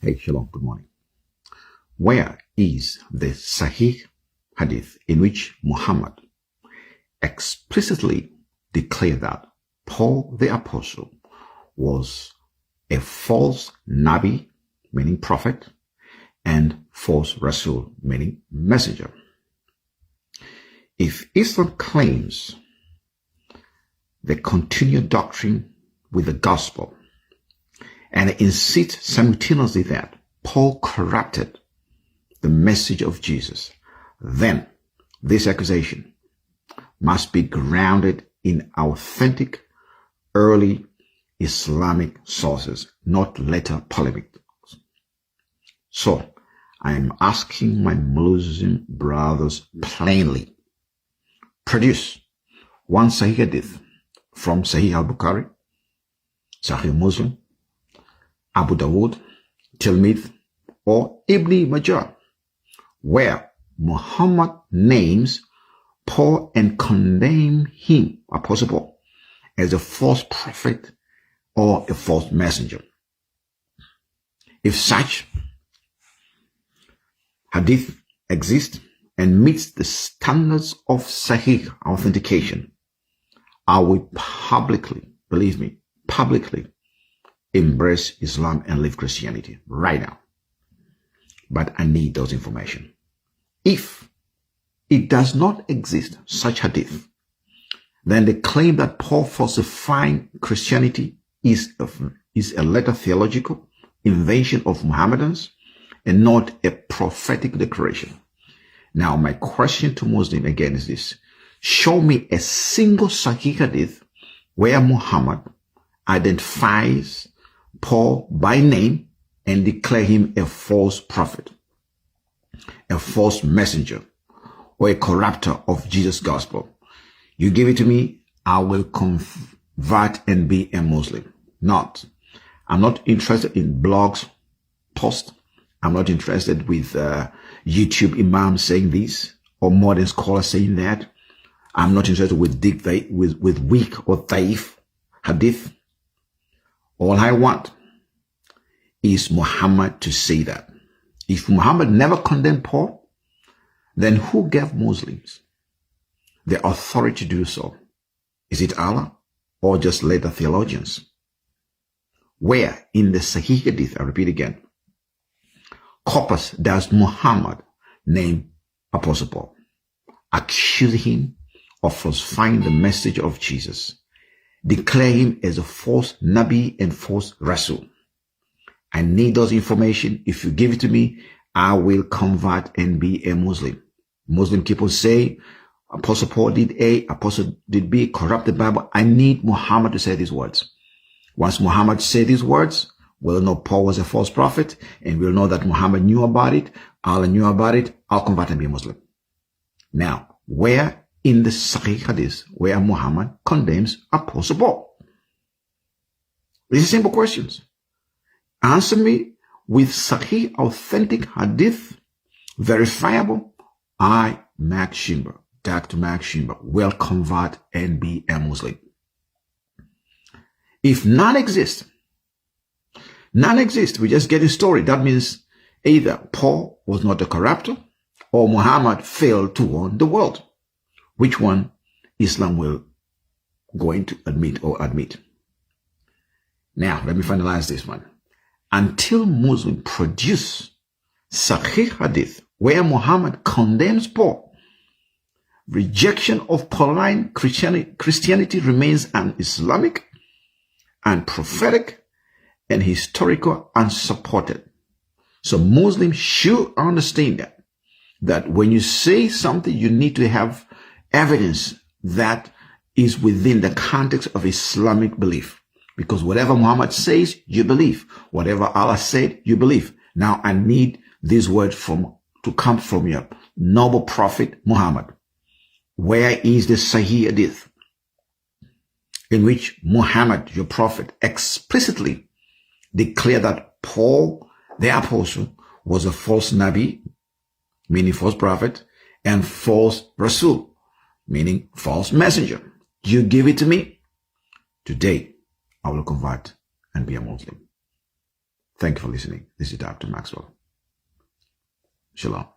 Hey, shalom, good morning. Where is the Sahih Hadith in which Muhammad explicitly declared that Paul the Apostle was a false Nabi, meaning prophet, and false Rasul, meaning messenger? If Islam claims the continued doctrine with the gospel and insists simultaneously that Paul corrupted the message of Jesus, then this accusation must be grounded in authentic early Islamic sources, not later polemics. So, I am asking my Muslim brothers plainly, produce one Sahih Hadith from Sahih al-Bukhari, Sahih Muslim, Abu Dawud, Tirmidhi, or Ibn Majah, where Muhammad names Paul and condemns him, Apostle Paul, as a false prophet or a false messenger. If such hadith exists and meets the standards of Sahih authentication, I will publicly, believe me, publicly embrace Islam and leave Christianity right now. But I need those information. If it does not exist, such hadith, then the claim that Paul falsifying Christianity is a later theological invention of Mohammedans and not a prophetic declaration. Now, my question to Muslim again is this. Show me a single Sahih hadith where Muhammad identifies Paul by name and declare him a false prophet, a false messenger, or a corrupter of Jesus' gospel. You give it to me, I will convert and be a Muslim. I'm not interested in blogs, posts. I'm not interested with YouTube imams saying this or modern scholars saying that. I'm not interested with weak or daif hadith. All I want is Muhammad to say that. If Muhammad never condemned Paul, then who gave Muslims the authority to do so? Is it Allah or just later theologians? Where in the Sahih Hadith, I repeat again, corpus does Muhammad name Apostle Paul, accuse him of falsifying the message of Jesus, declare him as a false Nabi and false Rasul? I need those information. If you give it to me, I will convert and be a Muslim. Muslim people say Apostle Paul did A, Apostle did B, corrupt the Bible. I need Muhammad to say these words. Once Muhammad said these words, we'll know Paul was a false prophet, and we'll know that Muhammad knew about it, Allah knew about it, I'll convert and be a Muslim. Now, where in the Sahih Hadith where Muhammad condemns Apostle Paul? These are simple questions. Answer me with Sahih authentic Hadith, verifiable. I, Max Shimber, Dr. Max Shimber, will convert and be a Muslim. If none exist, we just get a story. That means either Paul was not a corrupter or Muhammad failed to warn the world. Which one Islam will going to admit? Now, let me finalize this one. Until Muslims produce Sahih Hadith where Muhammad condemns Paul, rejection of Pauline Christianity remains un-Islamic and prophetic and historical unsupported. So Muslims should understand that when you say something, you need to have evidence that is within the context of Islamic belief. Because whatever Muhammad says, you believe. Whatever Allah said, you believe. Now I need this word to come from your noble prophet Muhammad. Where is the Sahih Hadith in which Muhammad, your prophet, explicitly declared that Paul, the apostle, was a false Nabi, meaning false prophet, and false Rasul, meaning false messenger? You give it to me. Today, I will convert and be a Muslim. Thank you for listening. This is Dr. Maxwell. Shalom.